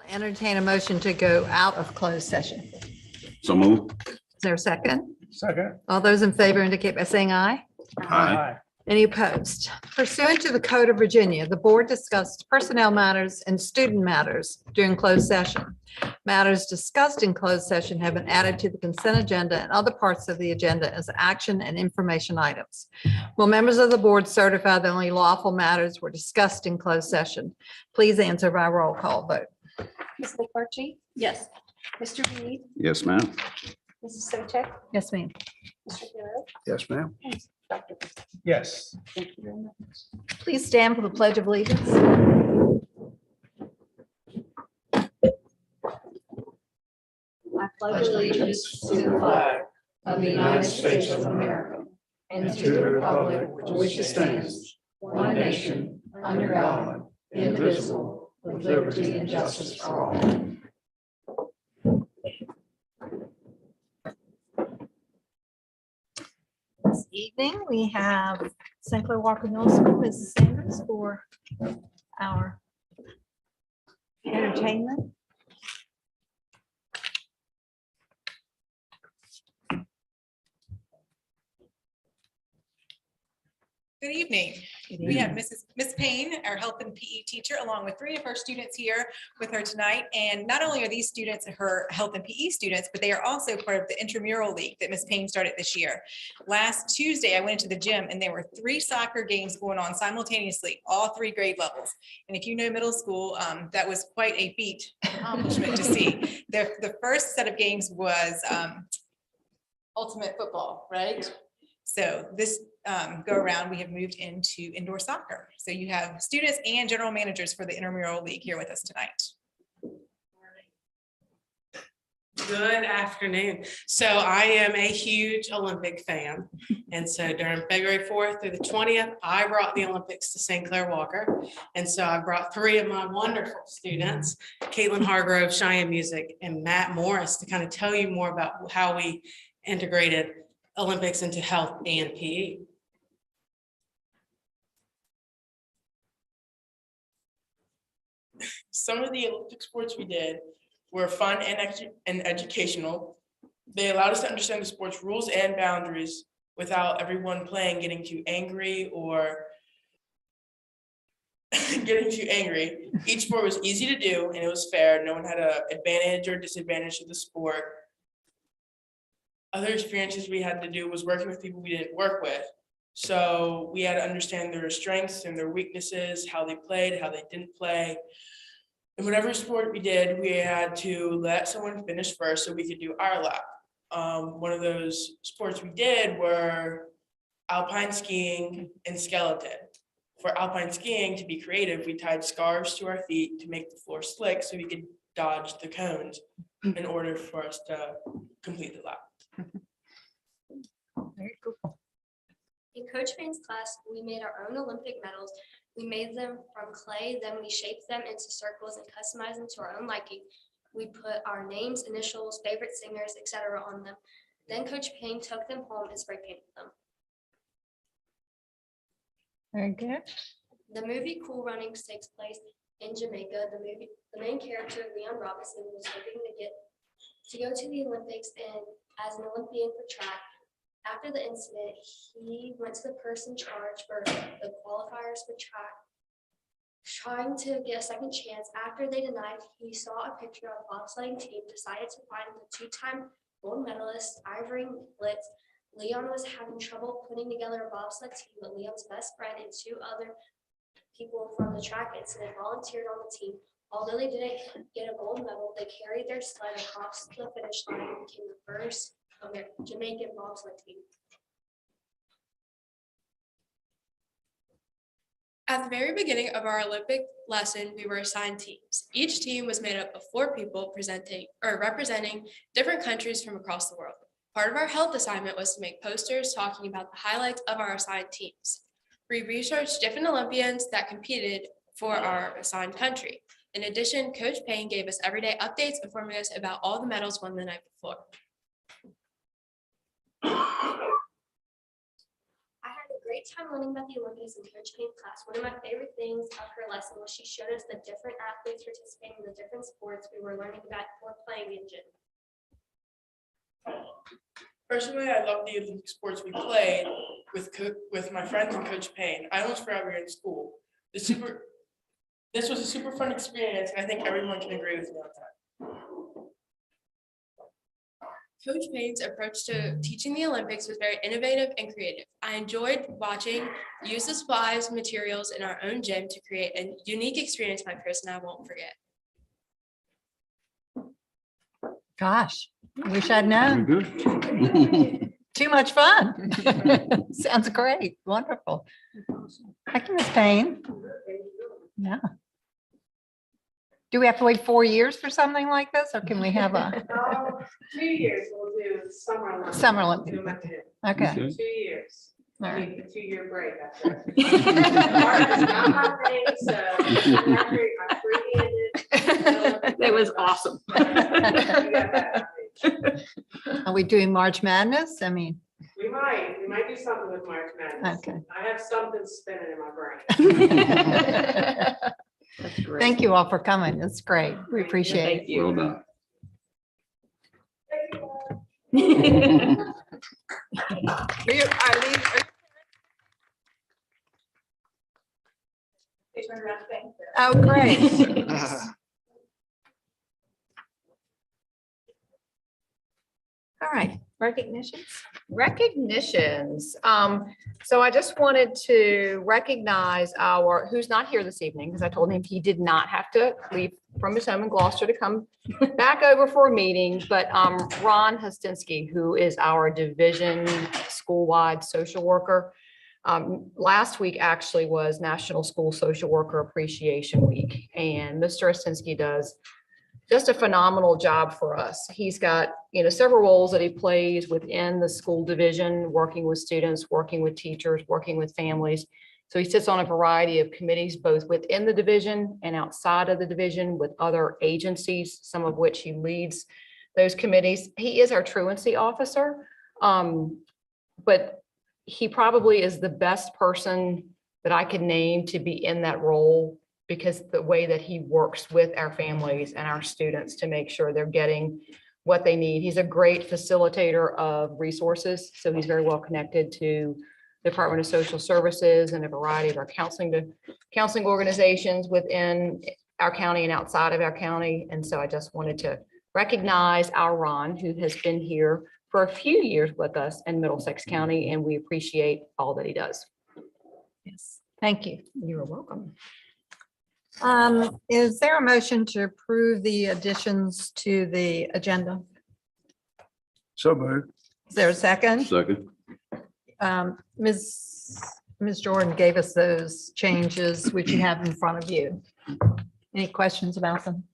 Entertain a motion to go out of closed session. So move. Is there a second? Second. All those in favor indicate by saying aye. Aye. Any opposed? Pursuant to the Code of Virginia, the board discussed personnel matters and student matters during closed session. Matters discussed in closed session have been added to the consent agenda and other parts of the agenda as action and information items. Will members of the board certify that only lawful matters were discussed in closed session? Please answer by roll call vote. Ms. McMurtry? Yes. Mr. Reed? Yes, ma'am. Mrs. Sobcheck? Yes, ma'am. Mr. Hero? Yes, ma'am. Dr. Yes. Thank you very much. Please stand for the Pledge of Allegiance. I pledge allegiance to the flag of the United States of America and to the republic for which it stands, one nation, under God, indivisible, with liberty and justice for all. This evening, we have St. Clair Walker Middle School, Mrs. Sanders, for our entertainment. Good evening. We have Miss Payne, our health and PE teacher, along with 3 of her students here with her tonight. And not only are these students her health and PE students, but they are also part of the intramural league that Miss Payne started this year. Last Tuesday, I went into the gym and there were 3 soccer games going on simultaneously, all 3 grade levels. And if you know middle school, that was quite a feat accomplishment to see. The first set of games was ultimate football, right? So this go around, we have moved into indoor soccer. So you have students and general managers for the intramural league here with us tonight. Good afternoon. So I am a huge Olympic fan. And so during February 4th through the 20th, I brought the Olympics to St. Clair Walker. And so I brought 3 of my wonderful students, Caitlin Hargrove, Cheyenne Music, and Matt Morris, to kind of tell you more about how we integrated Olympics into health and PE. Some of the Olympic sports we did were fun and educational. They allowed us to understand the sport's rules and boundaries without everyone playing getting too angry or getting too angry. Each sport was easy to do and it was fair. No one had an advantage or disadvantage of the sport. Other experiences we had to do was working with people we didn't work with. So we had to understand their strengths and their weaknesses, how they played, how they didn't play. And whatever sport we did, we had to let someone finish first so we could do our lap. One of those sports we did were alpine skiing and skeleton. For alpine skiing, to be creative, we tied scarves to our feet to make the floor slick so we could dodge the cones in order for us to complete the lap. Very cool. In Coach Payne's class, we made our own Olympic medals. We made them from clay, then we shaped them into circles and customized them to our own liking. We put our names, initials, favorite singers, etc. on them. Then Coach Payne took them home and spray painted them. Very good. The movie Cool Runnings takes place in Jamaica. The main character, Leon Robinson, was hoping to go to the Olympics and as an Olympian for track. After the incident, he went to the person charged for the qualifiers for track, trying to get a second chance. After they denied, he saw a picture of the bobsledding team, decided to find the 2-time gold medalist, Ivory Blitz. Leon was having trouble putting together a bobsled team, but Leon's best friend and 2 other people from the track incident volunteered on the team. Although they didn't get a gold medal, they carried their sled across the finish line and became the first Jamaican bobsled team. At the very beginning of our Olympic lesson, we were assigned teams. Each team was made up of 4 people representing different countries from across the world. Part of our health assignment was to make posters talking about the highlights of our assigned teams. We researched different Olympians that competed for our assigned country. In addition, Coach Payne gave us everyday updates informing us about all the medals won the night before. I had a great time learning about the Olympics in Coach Payne's class. One of my favorite things of her lesson was she showed us the different athletes participating in the different sports we were learning about or playing in gym. Personally, I love the Olympic sports we played with my friends and Coach Payne. I almost forgot we were in school. This was a super fun experience, and I think everyone can agree with me on that. Coach Payne's approach to teaching the Olympics was very innovative and creative. I enjoyed watching use the supplies, materials in our own gym to create a unique experience my person I won't forget. Gosh, wish I'd Very known. good. Too much fun. Sounds great. Wonderful. Thank you, Ms. Payne. Yeah. Do we have to wait 4 years for something like this, or can we have a 2 years we'll do summer Olympics. summer Olympics? Do them at the end. Okay. Okay. 2 years. All right. Need a 2-year break after. March is not my thing, so I free-handed. That was awesome. Are we doing March Madness? I mean, We might do something with March Madness. Okay. I have something spinning in my brain. That's great. thank you all for coming. It's great. We appreciate it. Well done. Oh, great. All right, recognitions. Recognitions. So I just wanted to recognize who's not here this evening, because I told him he did not have to leave from his home in Gloucester to come back over for a meeting, but Ron Hostinsky, who is our division school-wide social worker. Last week actually was National School Social Worker Appreciation Week, and Mr. Hostinsky does just a phenomenal job for us. He's got, several roles that he plays within the school division, working with students, working with teachers, working with families. So he sits on a variety of committees, both within the division and outside of the division with other agencies, some of which he leads those committees. He is our truancy officer, but he probably is the best person that I could name to be in that role, because the way that he works with our families and our students to make sure they're getting what they need. He's a great facilitator of resources. So he's very well connected to the Department of Social Services and a variety of our counseling organizations within our county and outside of our county. And so I just wanted to recognize our Ron, who has been here for a few years with us in Middlesex County, and we appreciate all that he does. Yes, thank you. You're welcome. Is there a motion to approve the additions to the agenda? So moved. Is there a second? Second. Ms. Jordan gave us those changes, which you have in front of you. Any questions about them?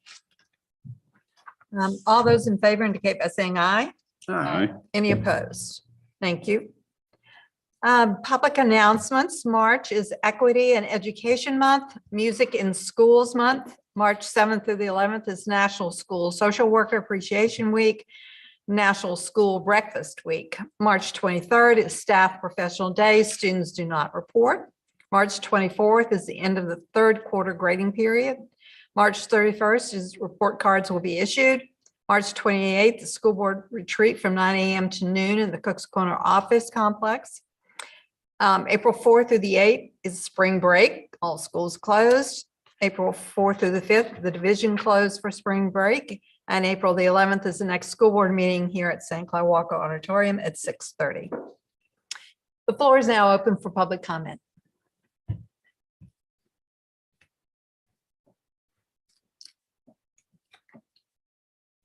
All those in favor indicate by saying aye. Aye. Any opposed? Thank you. Public announcements. March is Equity and Education Month, Music in Schools Month. March 7th through the 11th is National School Social Worker Appreciation Week, National School Breakfast Week. March 23rd is Staff Professional Day. Students do not report. March 24th is the end of the third quarter grading period. March 31st is report cards will be issued. March 28th, the school board retreat from 9 a.m. to noon in the Cook's Corner office complex. April 4th through the 8th is spring break. All schools closed. April 4th through the 5th, the division closed for spring break. And April the 11th is the next school board meeting here at St. Clair Walker Auditorium at 6:30. The floor is now open for public comment.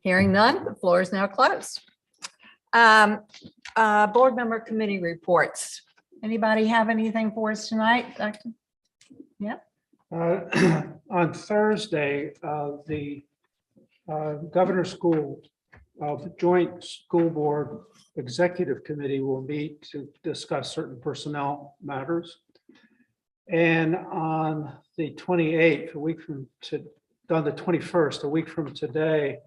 Hearing none, the floor is now closed. Board member committee reports. Anybody have anything for us tonight, Dr.? Yeah. On Thursday, the Governor's School Joint School Board Executive Committee will meet to discuss certain personnel matters. And on the 28th, on the 21st, a week from today,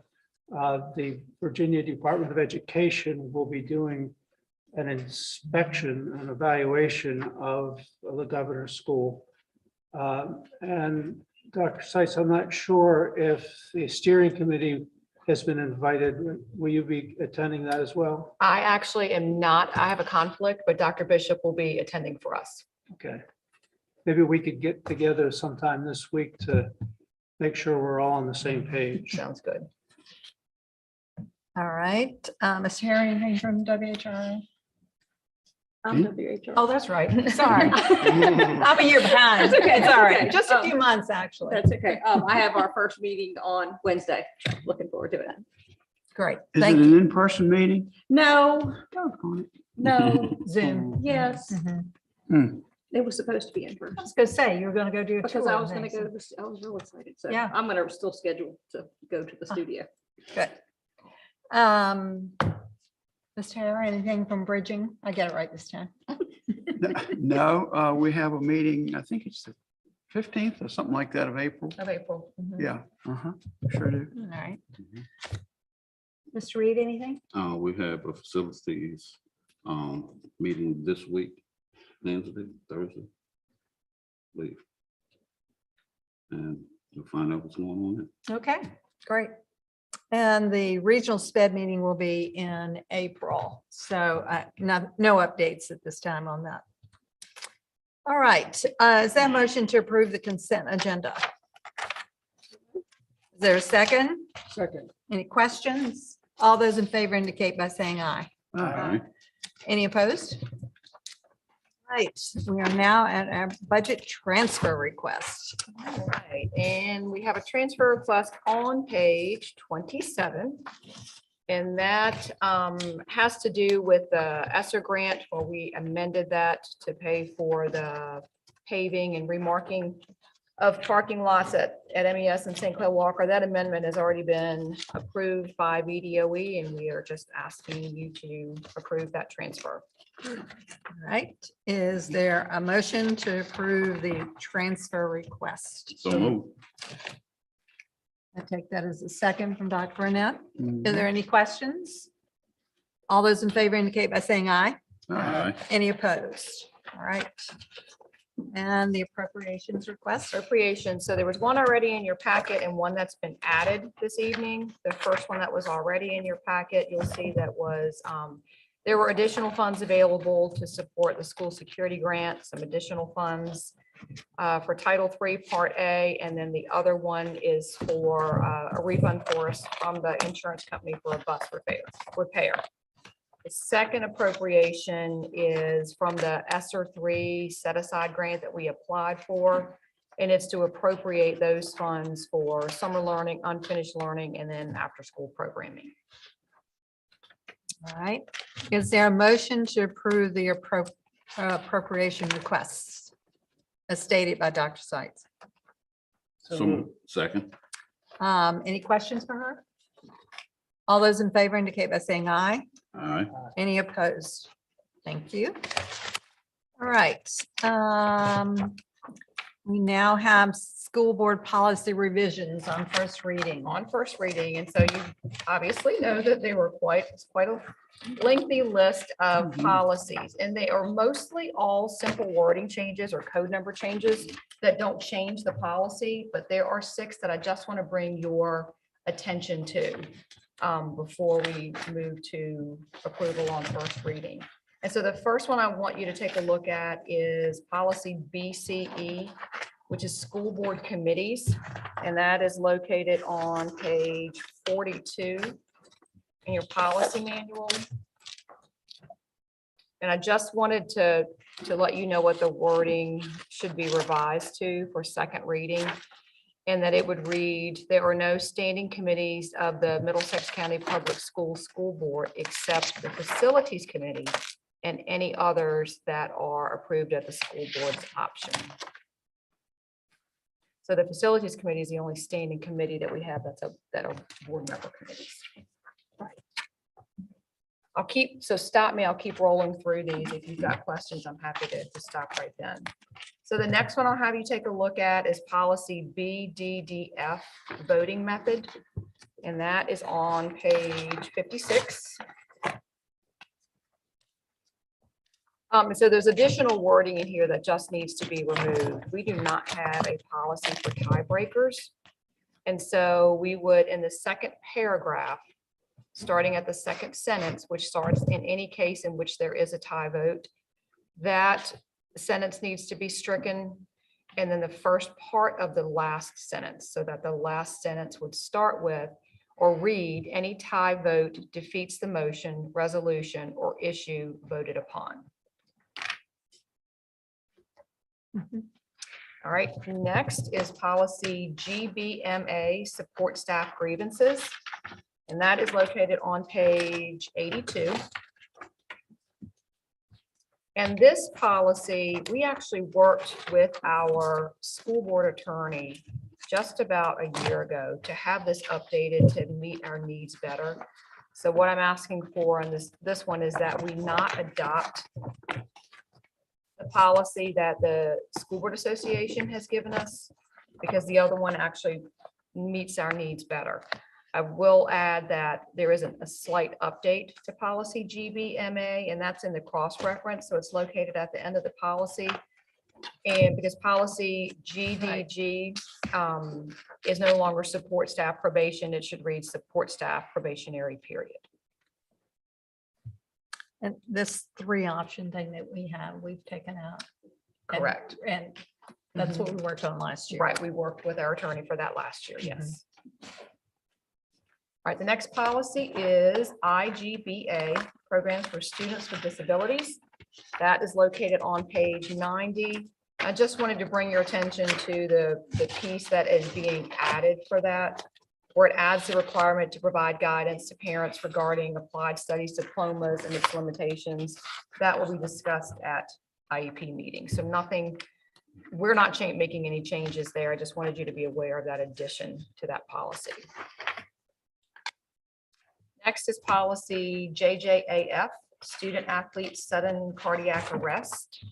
the Virginia Department of Education will be doing an inspection, an evaluation of the governor's school. And Dr. Seitz, I'm not sure if the steering committee has been invited. Will you be attending that as well? I actually am not, I have a conflict, but Dr. Bishop will be attending for us. Okay. Maybe we could get together sometime this week to make sure we're all on the same page. Sounds good. All right, Mr. Harry, anything from WHRA? Oh, that's right. Sorry. I'm a year behind. That's okay, It's all right. okay. Just a few months, actually. That's okay. I have our first meeting on Wednesday. Looking forward to it. Great. Is it Thank an you. in-person meeting? No, No, Zoom. yes, Mhm. it was supposed to be in I person. was gonna say, you were gonna go do a tour. Because I was of gonna things. go, to this- I was real excited. So Yeah. I'm gonna still schedule to go to the studio. Good. Mr. Harry, anything from bridging? I get it right this time. No, we have a meeting, I think it's the 15th or something like that of April. Of April. Mhm. Yeah, sure do. All right. Mhm. Mr. Reed, anything? We have a facilities meeting this week, Wednesday, Thursday. Leave. And we'll find out what's going on. Okay, great. And the regional SPED meeting will be in April. So no updates at this time on that. All right, is that a motion to approve the consent agenda? Is there a second? Second. Any questions? All those in favor indicate by saying aye. All right. Any opposed? Right, we are now at our budget transfer request. All right, and we have a transfer request on page 27. And that has to do with the ESSER grant, where we amended that to pay for the paving and remarking of parking lots at MES and St. Clair Walker. That amendment has already been approved by BDOE, and we are just asking you to approve that transfer. All right, is there a motion to approve the transfer request? So move. I take that as a second from Dr. Burnett. Mhm. Is there any questions? All those in favor indicate by saying aye. All right. Any opposed? All right. And the appropriations request. Appropriation. So there was one already in your packet and one that's been added this evening. The first one that was already in your packet, you'll see that was, there were additional funds available to support the school security grant, some additional funds for Title III Part A, and then the other one is for a refund for us from the insurance company for a bus repair. The second appropriation is from the ESSER 3 set-aside grant that we applied for, and it's to appropriate those funds for summer learning, unfinished learning, and then after-school programming. All right. Is there a motion to approve the appropriation requests as stated by Dr. Seitz? So second. Any questions for her? All those in favor indicate by saying aye. All right. Any opposed? Thank you. All right. We now have school board policy revisions on first reading. On first reading, and so you obviously know that they were quite a lengthy list of policies, and they are mostly all simple wording changes or code number changes that don't change the policy, but there are 6 that I just want to bring your attention to before we move to approval on first reading. And so the first one I want you to take a look at is policy BCE, which is school board committees. And that is located on page 42 in your policy manual. And I just wanted to let you know what the wording should be revised to for second reading. And that it would read, there are no standing committees of the Middlesex County Public Schools School Board except the Facilities Committee and any others that are approved at the school board's option. So the Facilities Committee is the only standing committee that we have that are board member committees. So stop me, I'll keep rolling through these. If you've got questions, I'm happy to stop right then. So the next one I'll have you take a look at is policy BDDF, voting method. And that is on page 56. So there's additional wording in here that just needs to be removed. We do not have a policy for tiebreakers. And so we would, in the second paragraph, starting at the second sentence, which starts in any case in which there is a tie vote, that sentence needs to be stricken. And then the first part of the last sentence, so that the last sentence would start with or read, any tie vote defeats the motion, resolution, or issue voted upon. All right, next is policy GBMA, support staff grievances. And that is located on page 82. And this policy, we actually worked with our school board attorney just about a year ago to have this updated to meet our needs better. So what I'm asking for on this one is that we not adopt the policy that the School Board Association has given us, because the other one actually meets our needs better. I will add that there is a slight update to policy GBMA, and that's in the cross-reference, so it's located at the end of the policy. And because policy GDG is no longer support staff probation, it should read support staff probationary period. And this 3-option thing that we have, we've taken out. And- Correct. And that's what we worked on last year. Right, we worked with our attorney for that last year, yes. All right, the next policy is IGBA, Programs for Students with Disabilities. That is located on page 90. I just wanted to bring your attention to the piece that is being added for that, where it adds the requirement to provide guidance to parents regarding applied studies diplomas and its limitations. That will be discussed at IEP meeting. So nothing, we're not making any changes there. I just wanted you to be aware of that addition to that policy. Next is policy JJAF, student athlete sudden cardiac arrest.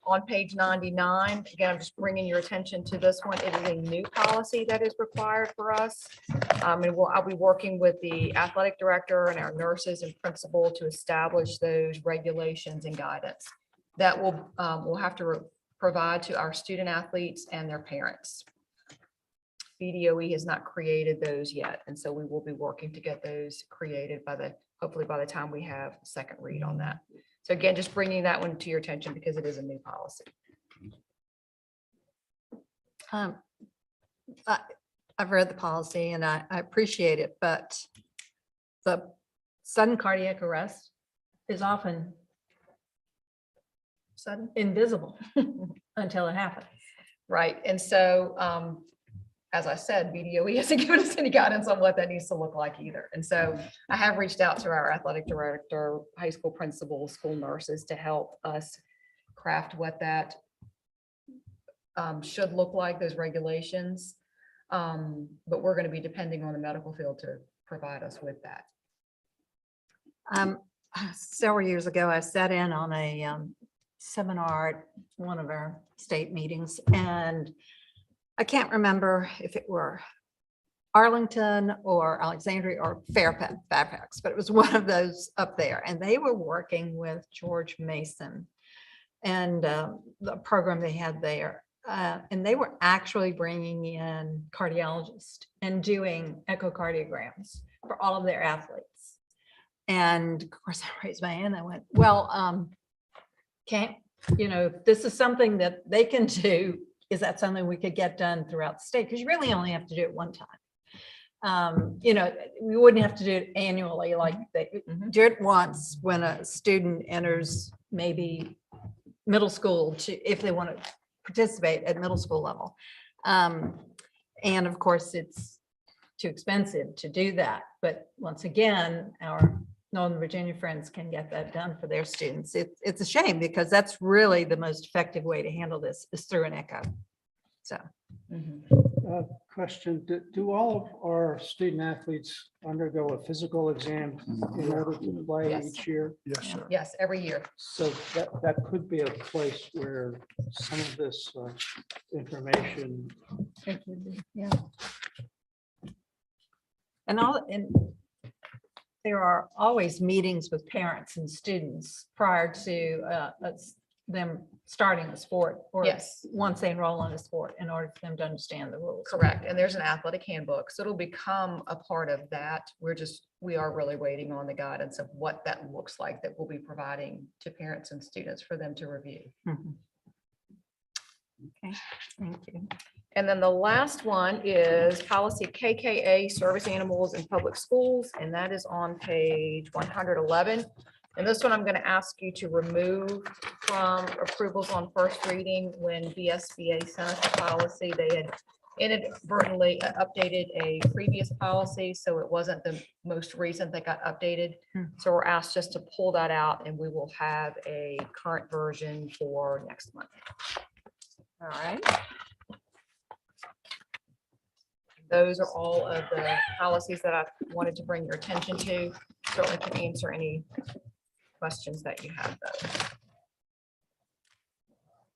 On page 99, again, I'm just bringing your attention to this one. It is a new policy that is required for us. And I'll be working with the athletic director and our nurses and principal to establish those regulations and guidance that we'll have to provide to our student athletes and their parents. BDOE has not created those yet, and so we will be working to get those created hopefully by the time we have a second read on that. So again, just bringing that one to your attention because it is a new policy. I've read the policy and I appreciate it, but the sudden cardiac arrest is often Sudden. invisible until it happens. Right, and so as I said, BDOE hasn't given us any guidance on what that needs to look like either. And so I have reached out to our athletic director, high school principals, school nurses to help us craft what that should look like, those regulations. But we're going to be depending on the medical field to provide us with that. Several years ago, I sat in on a seminar at one of our state meetings, and I can't remember if it were Arlington or Alexandria or Fairfax, but it was one of those up there. And they were working with George Mason and the program they had there. And they were actually bringing in cardiologists and doing echocardiograms for all of their athletes. And of course, I raised my hand. I went, well, if this is something that they can do, is that something we could get done throughout the state? Because you really only have to do it one time. We wouldn't have to do it annually, like they do it once when a student enters maybe middle school if they want to participate at middle school level. And of course, it's too expensive to do that. But once again, our Northern Virginia friends can get that done for their students. It's a shame because that's really the most effective way to handle this is through an echo. So. Question, do all of our student athletes undergo a physical exam in order to play Yes. each year? Yes, sir. Yes, every year. So that could be a place where some of this information. Yeah. And there are always meetings with parents and students prior to them starting the sport. Or Yes. once they enroll in the sport, in order for them to understand the rules. Correct. And there's an athletic handbook. So it'll become a part of that. We are really waiting on the guidance of what that looks like that we'll be providing to parents and students for them to review. Mhm. Okay, thank you. And then the last one is policy KKA, service animals in public schools, and that is on page 111. And this one I'm going to ask you to remove from approvals on first reading. When VSBA sent us the policy, they had inadvertently updated a previous policy, so it wasn't the most recent that got updated. So we're asked just to pull that out, and we will have a current version for next month. All right. Those are all of the policies that I wanted to bring your attention to. Certainly can answer any questions that you have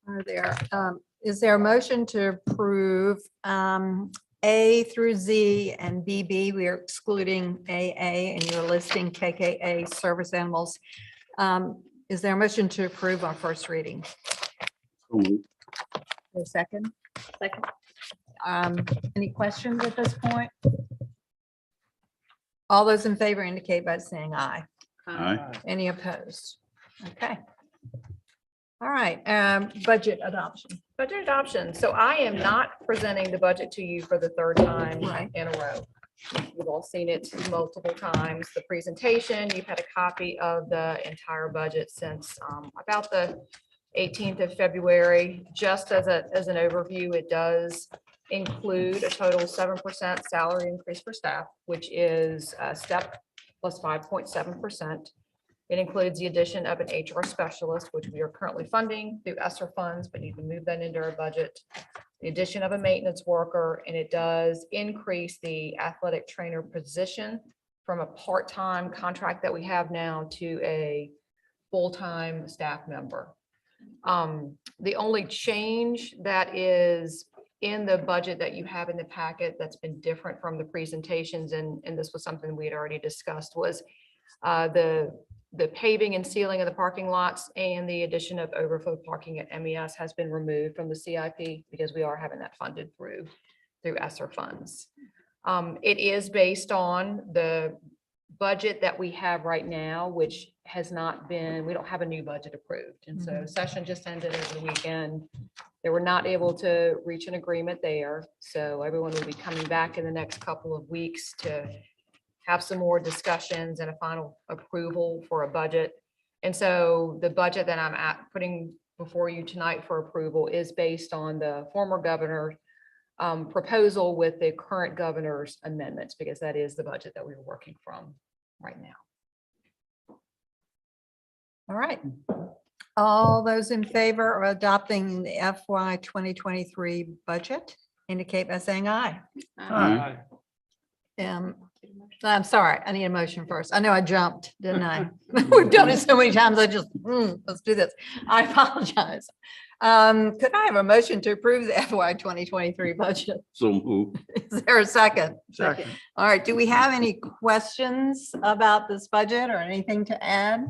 though. Is there a motion to approve A through Z and BB? We are excluding AA and you're listing KKA service animals. Is there a motion to approve on first reading? So moved. A second? Second. Any questions at this point? All those in favor indicate by saying aye. Aye. Any opposed? Okay. All right, budget adoption. Budget adoption. So I am not presenting the budget to you for the third time Right. in a row. You've all seen it multiple times. The presentation, you've had a copy of the entire budget since about the 18th of February. Just as an overview, it does include a total 7% salary increase for staff, which is a step plus 5.7%. It includes the addition of an HR specialist, which we are currently funding through ESSER funds, but need to move that into our budget. The addition of a maintenance worker, and it does increase the athletic trainer position from a part-time contract that we have now to a full-time staff member. The only change that is in the budget that you have in the packet that's been different from the presentations, and this was something we had already discussed, was the paving and sealing of the parking lots and the addition of overflow parking at MES has been removed from the CIP because we are having that funded through ESSER funds. It is based on the budget that we have right now, which has not been, we don't have a new budget approved. And so session just ended over the weekend. They were not able to reach an agreement there. So everyone will be coming back in the next couple of weeks to have some more discussions and a final approval for a budget. And so the budget that I'm putting before you tonight for approval is based on the former governor proposal with the current governor's amendments, because that is the budget that we're working from right now. All right. All those in favor of adopting the FY 2023 budget indicate by saying aye. Aye. I'm sorry, I need a motion first. I know I jumped, didn't I? We've done it so many times, I just, let's do this. I apologize. Could I have a motion to approve the FY 2023 budget? So moved. Is there a second? Second. All right, do we have any questions about this budget or anything to add?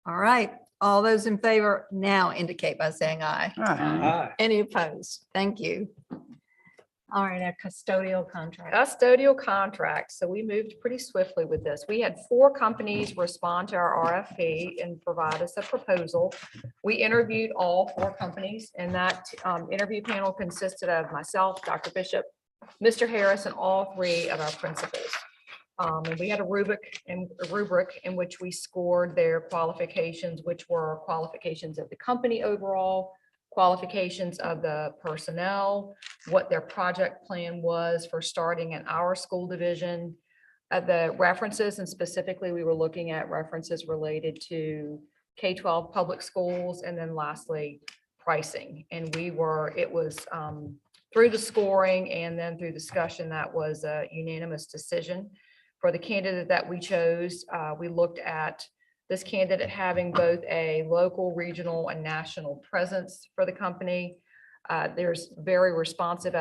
All right, all those in favor now indicate by saying aye. Aye. Any opposed? Thank you. All right, our custodial contract. Custodial contracts. So we moved pretty swiftly with this. We had 4 companies respond to our RFP and provide us a proposal. We interviewed all 4 companies, and that interview panel consisted of myself, Dr. Bishop, Mr. Harris, and all 3 of our principals. And we had a rubric in which we scored their qualifications, which were qualifications of the company overall, qualifications of the personnel, what their project plan was for starting in our school division, the references, and specifically we were looking at references related to K-12 public schools, and then lastly, pricing. And it was through the scoring and then through discussion, that was a unanimous decision. For the candidate that we chose, we looked at this candidate having both a local, regional, and national presence for the company. There's very responsive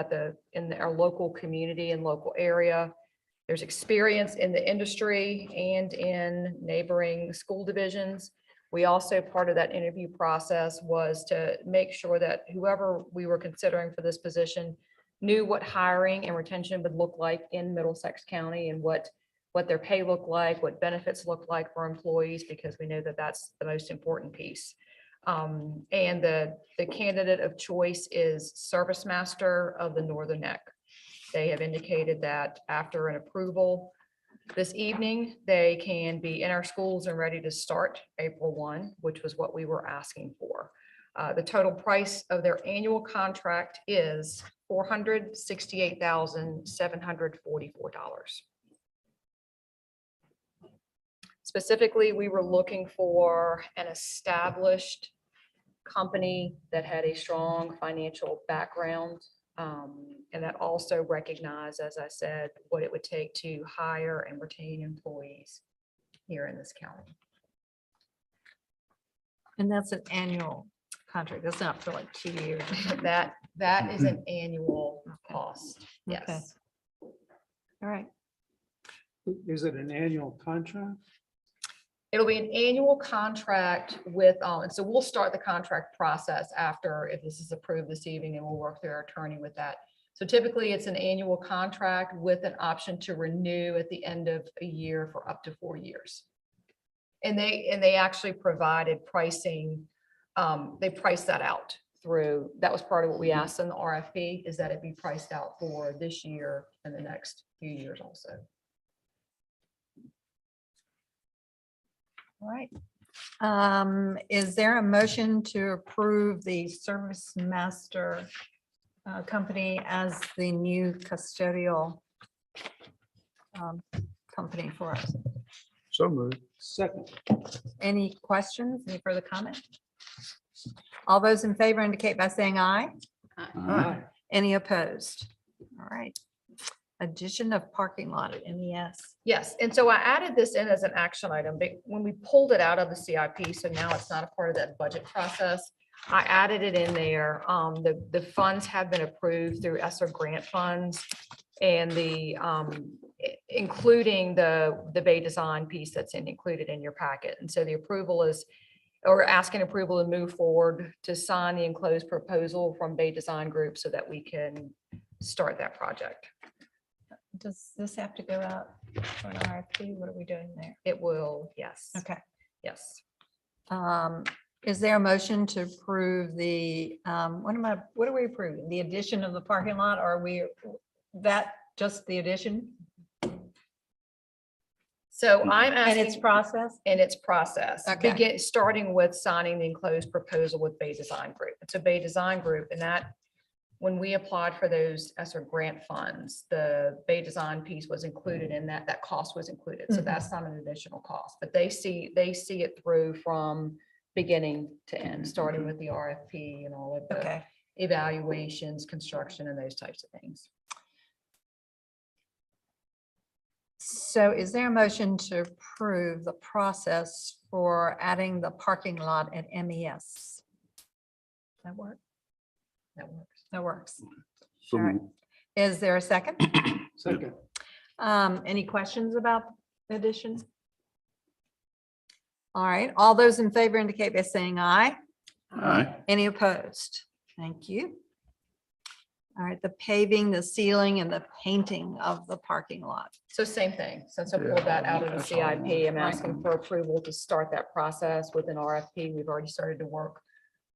in our local community and local area. There's experience in the industry and in neighboring school divisions. We also, part of that interview process was to make sure that whoever we were considering for this position knew what hiring and retention would look like in Middlesex County and what their pay looked like, what benefits look like for employees, because we know that that's the most important piece. And the candidate of choice is Service Master of the Northern Neck. They have indicated that after an approval this evening, they can be in our schools and ready to start April 1, which was what we were asking for. The total price of their annual contract is $468,744. Specifically, we were looking for an established company that had a strong financial background, and that also recognized, as I said, what it would take to hire and retain employees here in this county. And that's an annual contract. That's not for like 2 years. That is an annual cost. Okay. Yes. All right. Is it an annual contract? It'll be an annual contract with, and so we'll start the contract process after, if this is approved this evening, and we'll work through our attorney with that. So typically it's an annual contract with an option to renew at the end of a year for up to 4 years. And they actually provided pricing. They priced that out through, that was part of what we asked in the RFP, is that it be priced out for this year and the next few years also. All right. Is there a motion to approve the Service Master company as the new custodial company for us? So moved. Second. Any questions? Any further comment? All those in favor indicate by saying aye. Aye. Any opposed? All right. Addition of parking lot at MES. Yes, and so I added this in as an action item, but when we pulled it out of the CIP, so now it's not a part of that budget process. I added it in there. The funds have been approved through ESSER grant funds and including the Bay Design piece that's included in your packet. And so the approval is, or asking approval to move forward to sign the enclosed proposal from Bay Design Group so that we can start that project. Does this have to go out for an RFP? What are we doing there? It will, yes. Okay. Yes. Is there a motion to approve the, what are we approving? The addition of the parking lot? Or are we, that just the addition So I'm and its asking, process? in its process, Okay. starting with signing the enclosed proposal with Bay Design Group. It's a Bay Design Group, and that, when we applied for those ESSER grant funds, the Bay Design piece was included in that, that cost was included. So Mhm. that's not an additional cost, but they see it through from beginning to end, starting with the RFP and all of the Okay. evaluations, construction, and those types of things. So is there a motion to approve the process for adding the parking lot at MES? That work? That works. That works. So All right. moved. Is there a second? Second. Any questions about the addition? All right, all those in favor indicate by saying aye. Aye. Any opposed? Thank you. All right, the paving, the sealing, and the painting of the parking lot. So same thing, since I Yeah, pulled that out of the that's all I want. CIP, I'm Right. asking for approval to start that process with an RFP. We've already started to work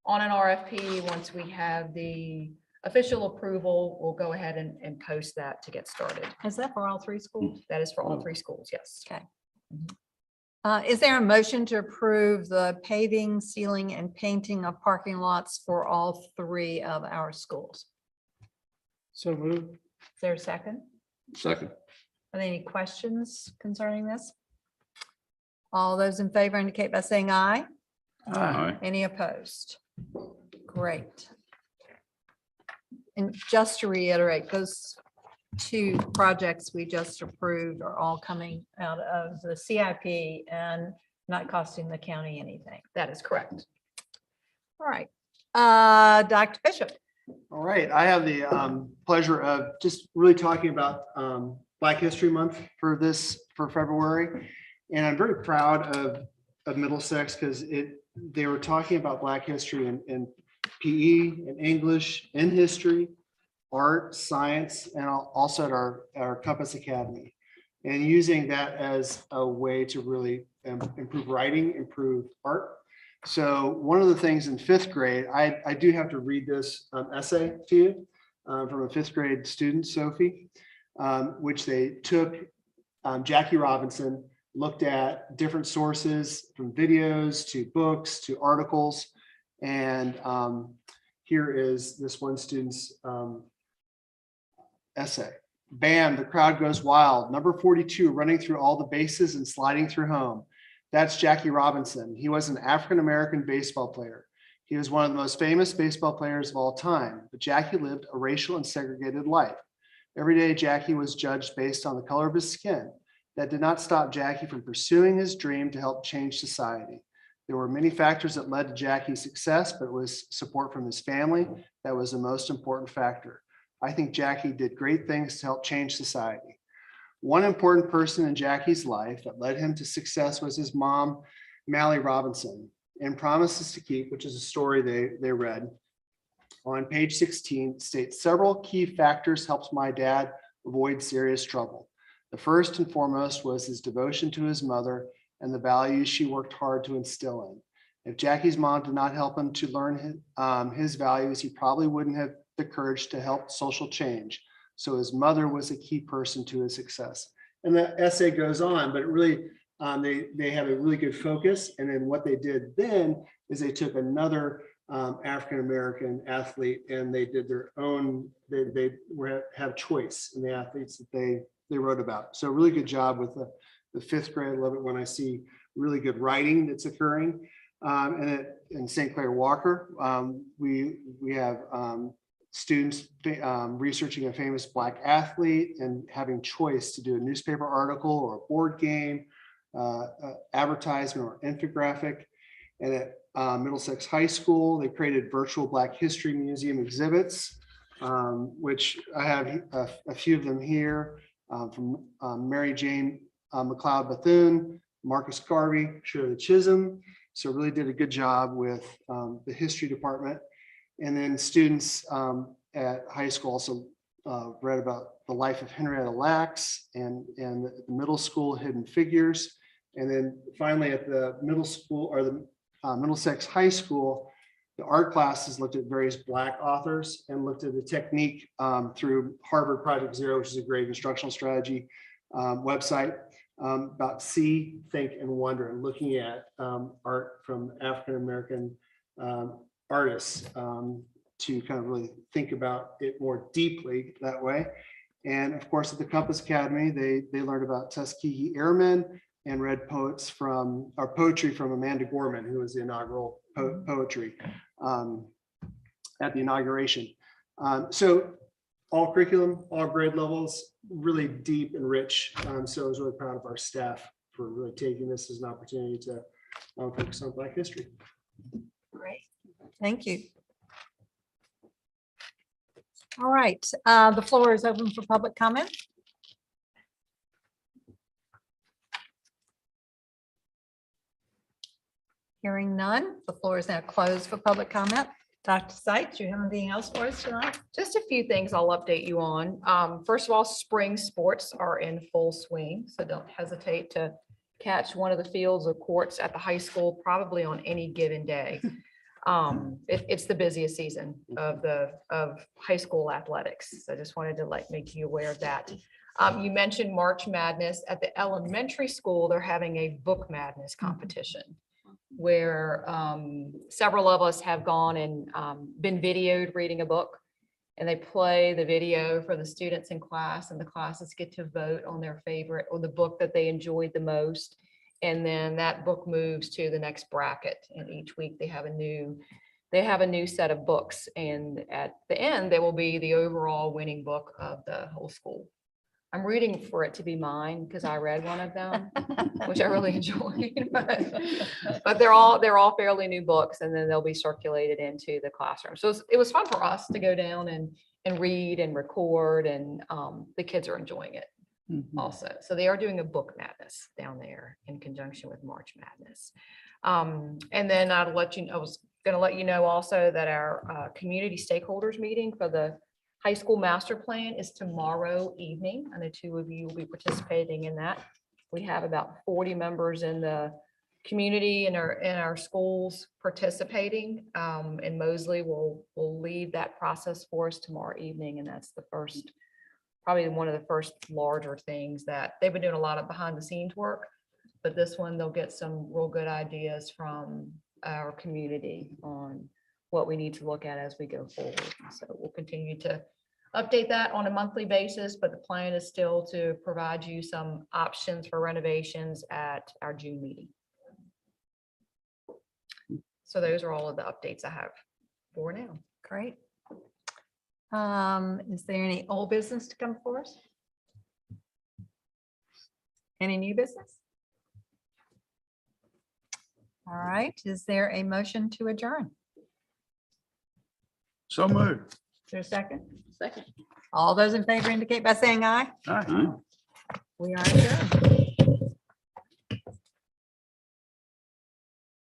on an RFP. Once we have the official approval, we'll go ahead and post that to get started. Is that for all three schools? That is for all 3 schools, yes. Okay. Is there a motion to approve the paving, sealing, and painting of parking lots for all 3 of our schools? So moved. Is there a second? Second. Are there any questions concerning this? All those in favor indicate by saying aye. Aye. Any opposed? Great. And just to reiterate, those 2 projects we just approved are all coming out of the CIP and not costing the county anything. That is correct. All right. Dr. Bishop. All right, I have the pleasure of just really talking about Black History Month for February. And I'm very proud of Middlesex because they were talking about Black history in PE and English and history, art, science, and also at our Compass Academy. And using that as a way to really improve writing, improve art. So one of the things in 5th grade, I do have to read this essay to you from a 5th grade student, Sophie, which they took Jackie Robinson, looked at different sources from videos to books to articles. And here is this one student's essay. Bam, the crowd goes wild. Number 42, running through all the bases and sliding through home. That's Jackie Robinson. He was an African-American baseball player. He was one of the most famous baseball players of all time, but Jackie lived a racial and segregated life. Every day, Jackie was judged based on the color of his skin. That did not stop Jackie from pursuing his dream to help change society. There were many factors that led to Jackie's success, but it was support from his family that was the most important factor. I think Jackie did great things to help change society. One important person in Jackie's life that led him to success was his mom, Mally Robinson, and Promises to Keep, which is a story they read on page 16, states several key factors helped my dad avoid serious trouble. The first and foremost was his devotion to his mother and the values she worked hard to instill in. If Jackie's mom did not help him to learn his values, he probably wouldn't have the courage to help social change. So his mother was a key person to his success. And the essay goes on, but it really, they have a really good focus. And then what they did then is they took another African-American athlete and they did their own, they have choice in the athletes that they wrote about. So really good job with the 5th grade. I love it when I see really good writing that's occurring. And in St. Clair Walker, we have students researching a famous Black athlete and having choice to do a newspaper article or a board game, advertisement or infographic. And at Middlesex High School, they created virtual Black History Museum exhibits, which I have a few of them here from Mary Jane McLeod Bethune, Marcus Garvey, Shirley Chisholm. So really did a good job with the history department. And then students at high school also read about the life of Henrietta Lacks and the middle school Hidden Figures. And then finally at the middle school or the Middlesex High School, the art classes looked at various Black authors and looked at the technique through Harvard Project Zero, which is a great instructional strategy website about see, think, and wonder, and looking at art from African-American artists to kind of really think about it more deeply that way. And of course, at the Compass Academy, they learned about Tuskegee Airmen and read poetry from Amanda Gorman, who was the inaugural poetry at the inauguration. So all curriculum, all grade levels, really deep and rich. So I was really proud of our staff for really taking this as an opportunity to focus on Black history. Great, thank you. All right, the floor is open for public comment. Hearing none, the floor is now closed for public comment. Dr. Seitz, do you have anything else for us tonight? Just a few things I'll update you on. First of all, spring sports are in full swing, so don't hesitate to catch one of the fields or courts at the high school, probably on any given day. It's the busiest season of high school athletics. So I just wanted to make you aware of that. You mentioned March Madness. At the elementary school, they're having a book madness competition where several of us have gone and been videoed reading a book, and they play the video for the students in class, and the classes get to vote on their favorite or the book that they enjoyed the most. And then that book moves to the next bracket. And each week they have a new set of books. And at the end, there will be the overall winning book of the whole school. I'm rooting for it to be mine because I read one of them, which I really enjoyed. But they're all fairly new books, and then they'll be circulated into the classroom. So it was fun for us to go down and read and record, and the kids are enjoying it. also. So they are doing a book madness down there in conjunction with March Madness. And then I was gonna let you know also that our community stakeholders meeting for the high school master plan is tomorrow evening. I know 2 of you will be participating in that. We have about 40 members in the community and our schools participating. And Mosley will lead that process for us tomorrow evening. And that's the first, probably one of the first larger things that they've been doing a lot of behind the scenes work. But this one, they'll get some real good ideas from our community on what we need to look at as we go forward. So we'll continue to update that on a monthly basis, but the plan is still to provide you some options for renovations at our June meeting. So those are all of the updates I have for now. Great. Is there any old business to come for us? Any new business? All right, is there a motion to adjourn? So moved. Is there a second? Second. All those in favor indicate by saying aye. All right. We are adjourned.